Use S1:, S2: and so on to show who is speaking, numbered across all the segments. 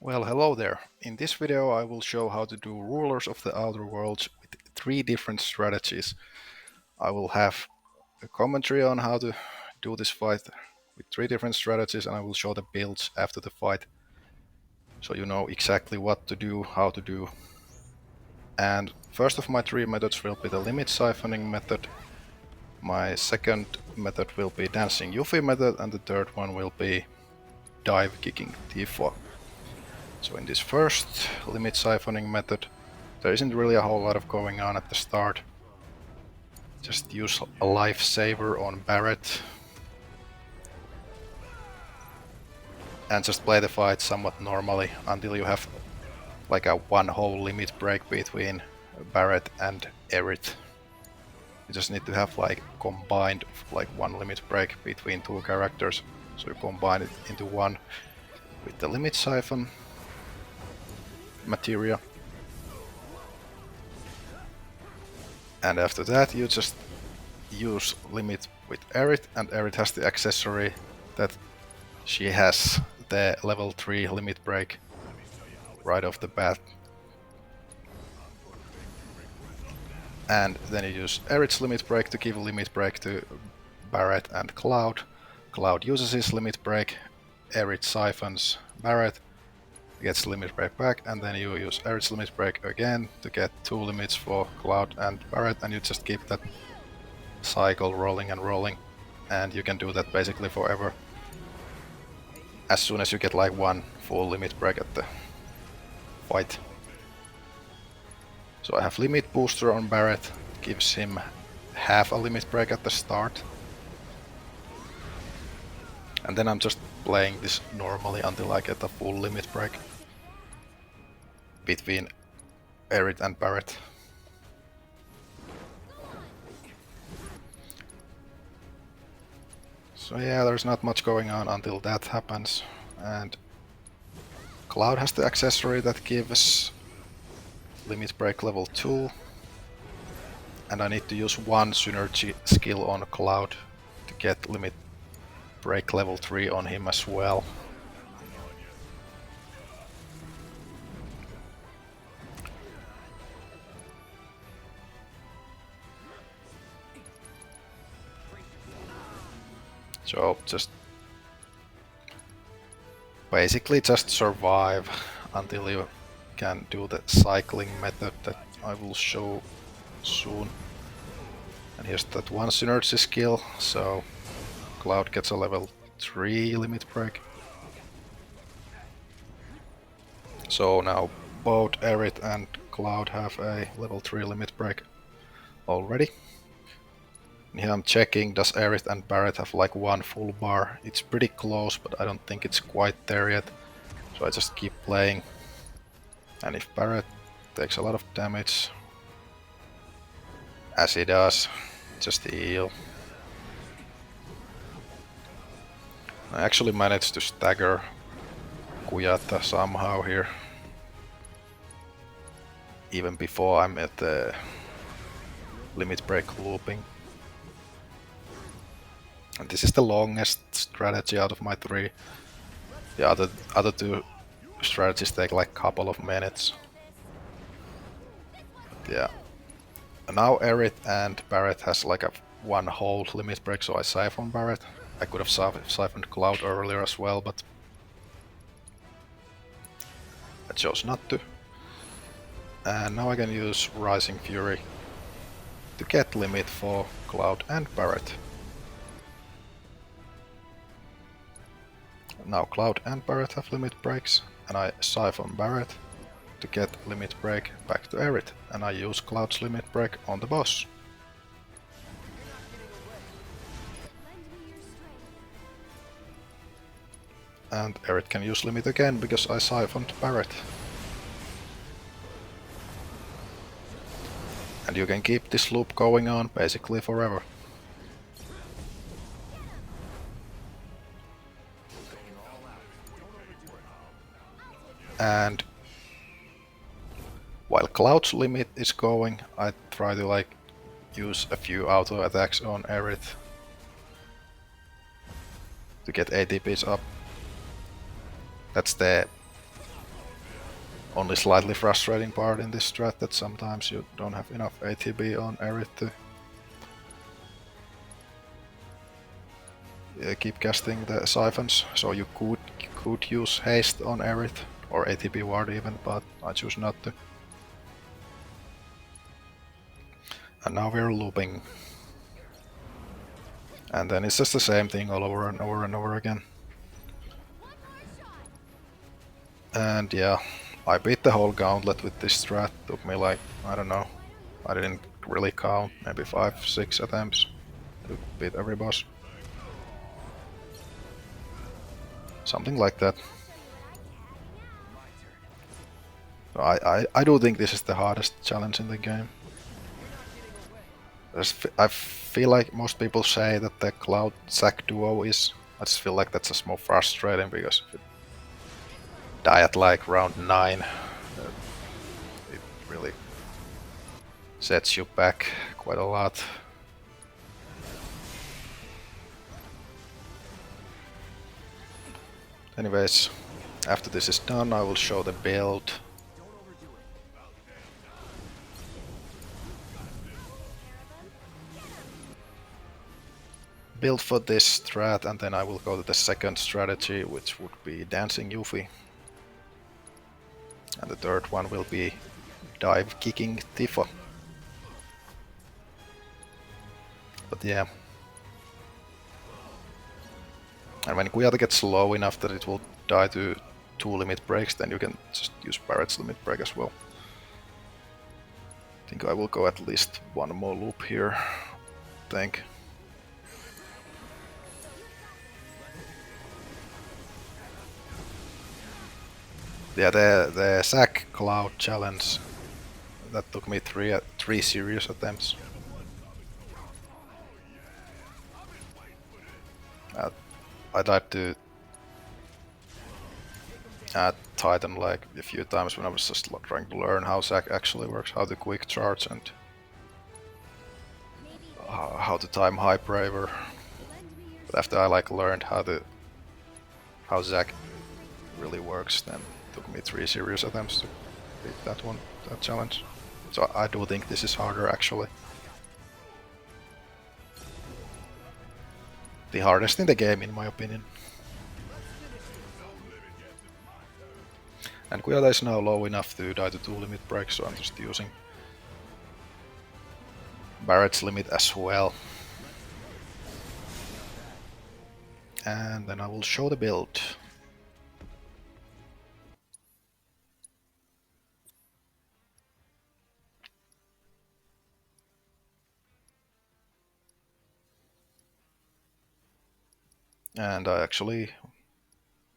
S1: Well, hello there. In this video I will show how to do Rulers of the Outer Worlds with 3 different strategies. I will have a commentary on how to do this fight with 3 different strategies, and I will show the builds after the fight, so you know exactly what to do, how to do. And first of my 3 methods will be the limit siphoning method. My second method will be dancing Yuffie method, and the third one will be dive kicking Tifa. So in this first limit siphoning method, there isn't really a whole lot of going on at the start. Just use a lifesaver on Barret and just play the fight somewhat normally until you have like a one whole limit break between Barret and Aerith. You just need to have like combined like one limit break between 2 characters, so you combine it into one with the limit siphon materia. And after that you just use limit with Aerith, and Aerith has the accessory that she has the level 3 limit break right off the bat. And then you use Aerith's limit break to give a limit break to Barret and Cloud. Cloud uses his limit break, Aerith siphons Barret, gets limit break back, and then you use Aerith's limit break again to get 2 limits for Cloud and Barret, and you just keep that cycle rolling and rolling, and you can do that basically forever as soon as you get like one full limit break at the fight. So I have limit booster on Barret, gives him half a limit break at the start, and then I'm just playing this normally until I get a full limit break between Aerith and Barret. So yeah, there's not much going on until that happens, and Cloud has the accessory that gives limit break level 2, and I need to use one synergy skill on Cloud to get limit break level 3 on him as well. So just basically just survive until you can do the cycling method that I will show soon. And here's that one synergy skill, so Cloud gets a level 3 limit break. So now both Aerith and Cloud have a level 3 limit break already. And here I'm checking, does Aerith and Barret have like one full bar? It's pretty close, but I don't think it's quite there yet. So I just keep playing. And if Barret takes a lot of damage, as he does, just heal. I actually managed to stagger Kuyata somehow here, even before I'm at the limit break looping. And this is the longest strategy out of my 3. The other 2 strategies take like a couple of minutes. But yeah. And now Aerith and Barret has like a one whole limit break, so I siphon Barret. I could have siphoned Cloud earlier as well, but I chose not to. And now I can use Rising Fury to get limit for Cloud and Barret. Now Cloud and Barret have limit breaks, and I siphon Barret to get limit break back to Aerith, and I use Cloud's limit break on the boss. And Aerith can use limit again because I siphoned Barret. And you can keep this loop going on basically forever. And while Cloud's limit is going, I try to like use a few auto attacks on Aerith to get ATPs up. That's the only slightly frustrating part in this strat that sometimes you don't have enough ATB on Aerith to keep casting the siphons, so you could use haste on Aerith or ATB ward even, but I choose not to. And now we're looping. And then it's just the same thing all over and over and over again. And yeah, I beat the whole gauntlet with this strat. Took me like, I don't know, I didn't really count, maybe 5-6 attempts to beat every boss. Something like that. So I do think this is the hardest challenge in the game. I feel like most people say that the Cloud Zack duo is. I just feel like that's just more frustrating because if you die at like round 9, it really sets you back quite a lot. Anyways, after this is done, I will show the build. Build for this strat, and then I will go to the second strategy, which would be dancing Yuffie. And the third one will be dive kicking Tifa. But yeah. And when Kuyata gets low enough that it will die to 2 limit breaks, then you can just use Barret's limit break as well. I think I will go at least one more loop here, I think. Yeah, the Zack Cloud challenge, that took me three serious attempts. I tried to add Titan like a few times when I was just trying to learn how Zack actually works, how to quick charge and how to time high braver. But after I like learned how Zack really works, then it took me 3 serious attempts to beat that challenge. So I do think this is harder actually. The hardest in the game in my opinion. And Kuyata is now low enough to die to 2 limit breaks, so I'm just using Barret's limit as well. And then I will show the build. And I actually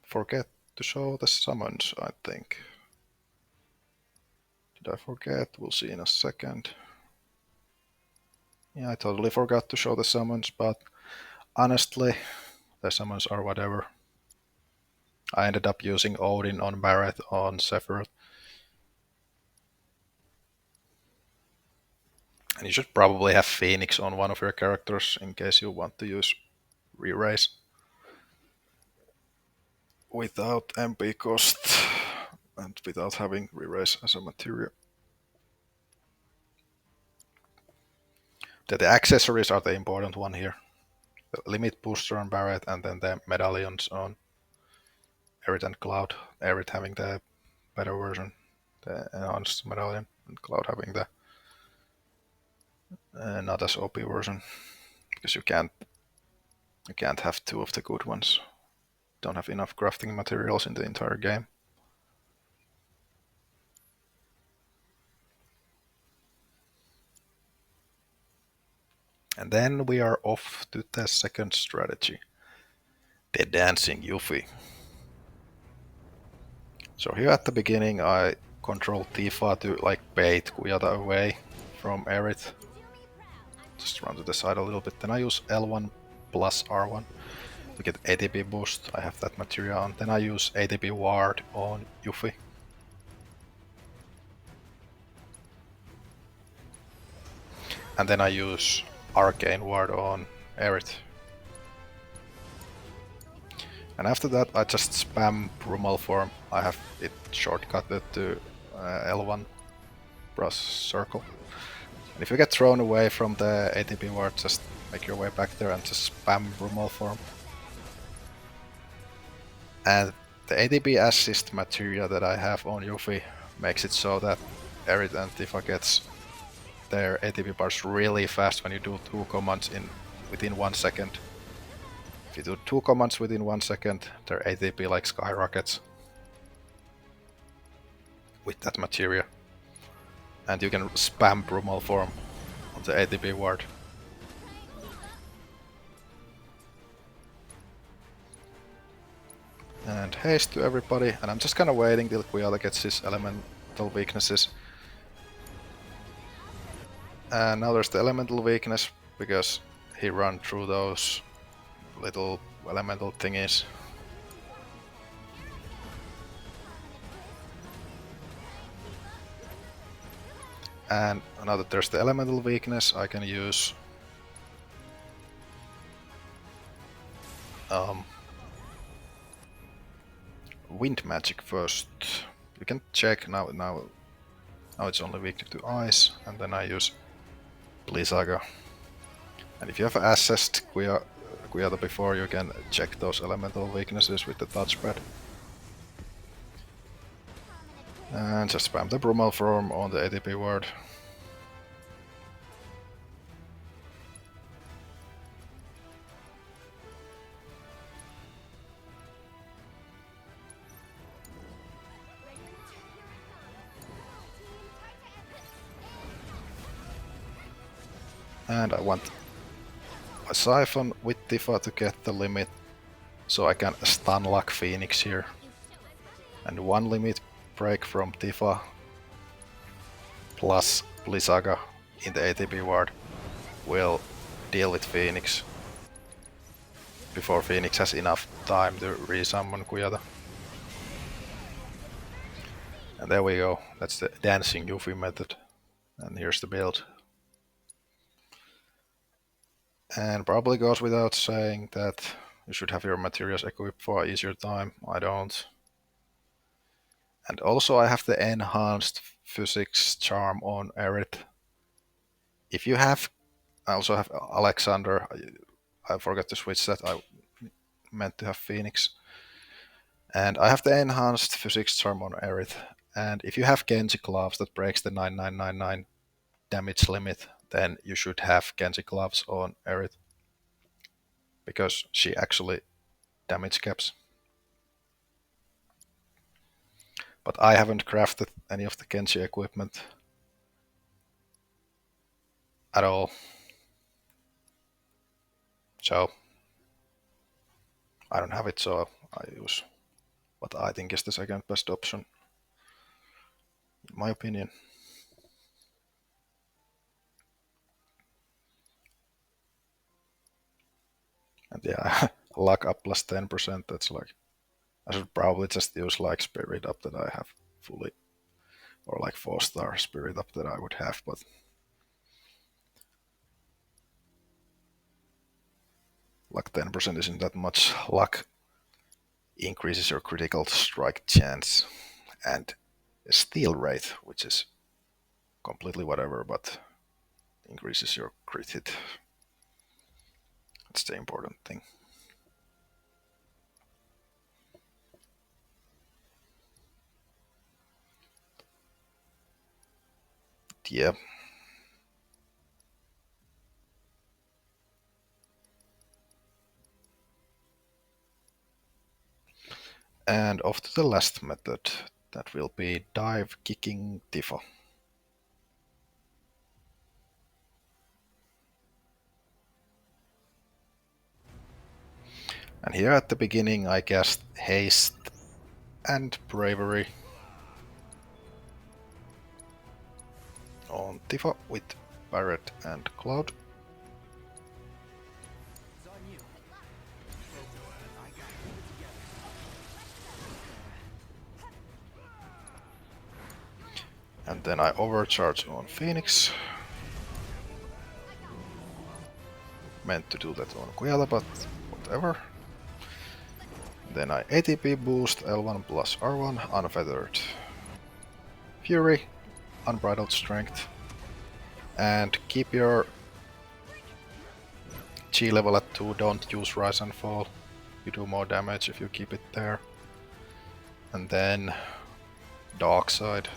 S1: forget to show the summons, I think. Did I forget? We'll see in a second. Yeah, I totally forgot to show the summons, but honestly, the summons are whatever. I ended up using Odin on Barret on Sephiroth. And you should probably have Phoenix on one of your characters in case you want to use re-raise without MP cost and without having re-raise as a material. The accessories are the important one here. The limit booster on Barret and then the medallions on Aerith and Cloud. Aerith having the better version, the enhanced medallion, and Cloud having the not as OP version, because you can't have 2 of the good ones. Don't have enough crafting materials in the entire game. And then we are off to the second strategy, the dancing Yuffie. So here at the beginning I control Tifa to like bait Kuyata away from Aerith. Just run to the side a little bit. Then I use L1 plus R1 to get ATB boost. I have that material on. Then I use ATB ward on Yuffie. And then I use Arcane ward on Aerith. And after that I just spam Brumal form. I have it shortcutted to L1 press circle. And if you get thrown away from the ATB ward, just make your way back there and just spam Brumal form. And the ATB assist materia that I have on Yuffie makes it so that Aerith and Tifa gets their ATB bars really fast when you do 2 commands within 1 second. If you do 2 commands within 1 second, their ATB like skyrockets with that materia. And you can spam Brumal form on the ATB ward. And haste to everybody, and I'm just kinda waiting till Kuyala gets his elemental weaknesses. And now there's the elemental weakness, because he ran through those little elemental thingies. And now that there's the elemental weakness, I can use wind magic first. You can check now it's only weak to ice, and then I use Blizzaga. And if you have assessed Kuyata before, you can check those elemental weaknesses with the touchpad. And just spam the Brumal form on the ATB ward. And I want a siphon with Tifa to get the limit, so I can stun lock Phoenix here. And 1 limit break from Tifa plus Blizzaga in the ATB ward will deal with Phoenix before Phoenix has enough time to resummon Kuyata. And there we go, that's the dancing Yuffie method. And here's the build. And probably goes without saying that you should have your materials equipped for easier time. I don't. And also I have the enhanced physics charm on Aerith. If you have, I also have Alexander. I forgot to switch that. I meant to have Phoenix. And I have the enhanced physics charm on Aerith. And if you have Genji gloves that breaks the 9999 damage limit, then you should have Genji gloves on Aerith, because she actually damage caps. But I haven't crafted any of the Genji equipment at all. So I don't have it, so I use what I think is the second best option, in my opinion. And yeah, luck up plus 10%, that's like, I should probably just use like spirit up that I have fully, or like 4-star spirit up that I would have, but luck 10% isn't that much. Luck increases your critical strike chance and steal rate, which is completely whatever, but increases your crit hit. That's the important thing. Yeah. And off to the last method, that will be dive kicking Tifa. And here at the beginning I cast haste and bravery on Tifa with Barret and Cloud. And then I overcharge on Phoenix. Meant to do that on Kuyala, but whatever. Then I ATP boost L1 plus R1 unfeathered. Fury, unbridled strength. And keep your G level at 2, don't use rise and fall. You do more damage if you keep it there. And then dark side.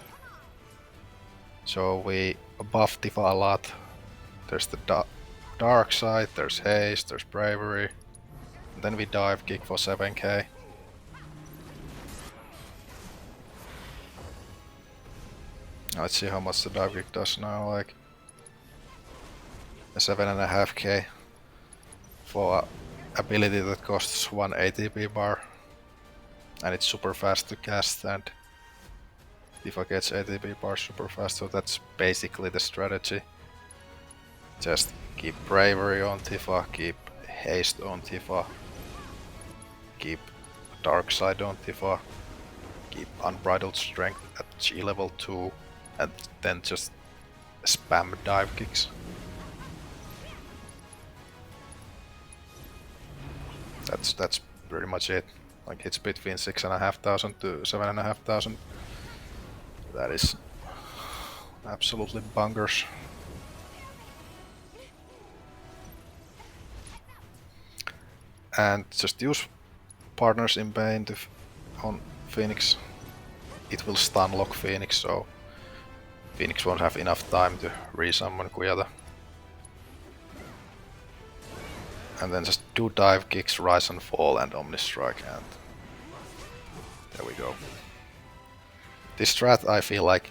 S1: So we buff Tifa a lot. There's the dark side, there's haste, there's bravery. And then we dive kick for 7k. Let's see how much the dive kick does now, like 7.5k for an ability that costs 1 ATP bar. And it's super fast to cast, and Tifa gets ATP bar super fast, so that's basically the strategy. Just keep bravery on Tifa, keep haste on Tifa, keep dark side on Tifa, keep unbridled strength at G level 2, and then just spam dive kicks. That's pretty much it. Like, it's between 6,500 to 7,500. That is absolutely bonkers. And just use Partners in Bane on Phoenix. It will stun lock Phoenix, so Phoenix won't have enough time to resummon Kuyata. And then just do dive kicks, rise and fall, and Omni Strike, and there we go. This strat, I feel like,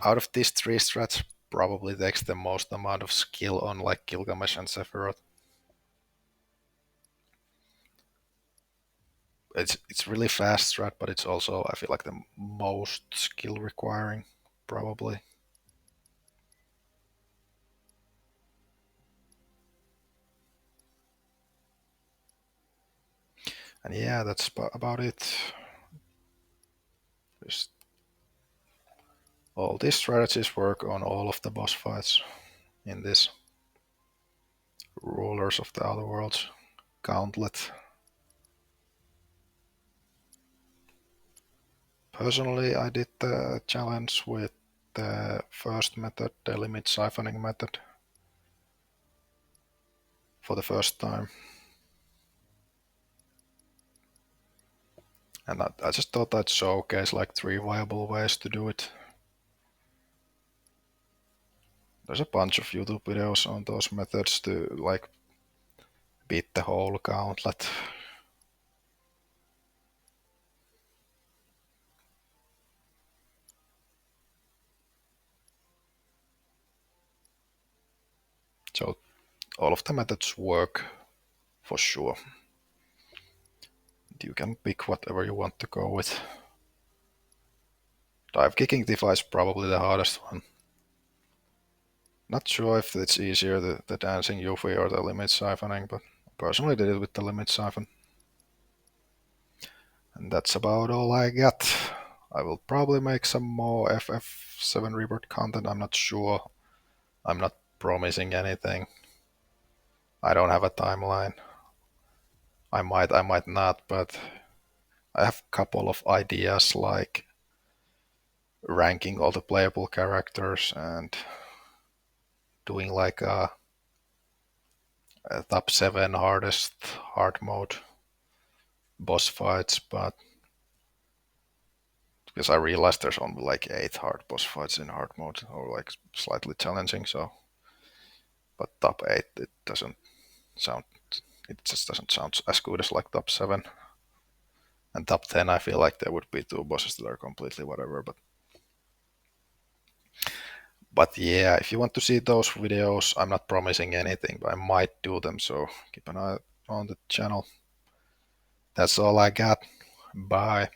S1: out of these 3 strats, probably takes the most amount of skill on like Gilgamesh and Sephiroth. It's really fast strat, but it's also, I feel like, the most skill requiring, probably. And yeah, that's about it. Just all these strategies work on all of the boss fights in this Rulers of the Other Worlds gauntlet. Personally, I did the challenge with the first method, the limit siphoning method, for the first time. And I just thought I'd showcase like 3 viable ways to do it. There's a bunch of YouTube videos on those methods to like beat the whole gauntlet. So all of the methods work for sure. You can pick whatever you want to go with. Dive kicking Tifa is probably the hardest one. Not sure if it's easier the dancing Yuffie or the limit siphoning, but I personally did it with the limit siphon. And that's about all I got. I will probably make some more FF7 Rebirth content, I'm not sure. I'm not promising anything. I don't have a timeline. I might not, but I have a couple of ideas, like ranking all the playable characters and doing like a top 7 hardest hard mode boss fights, but because I realized there's only like 8 hard boss fights in hard mode, or like slightly challenging, so but top 8, it just doesn't sound as good as like top 7. And top 10, I feel like there would be 2 bosses that are completely whatever, but yeah, if you want to see those videos, I'm not promising anything, but I might do them, so keep an eye on the channel. That's all I got. Bye.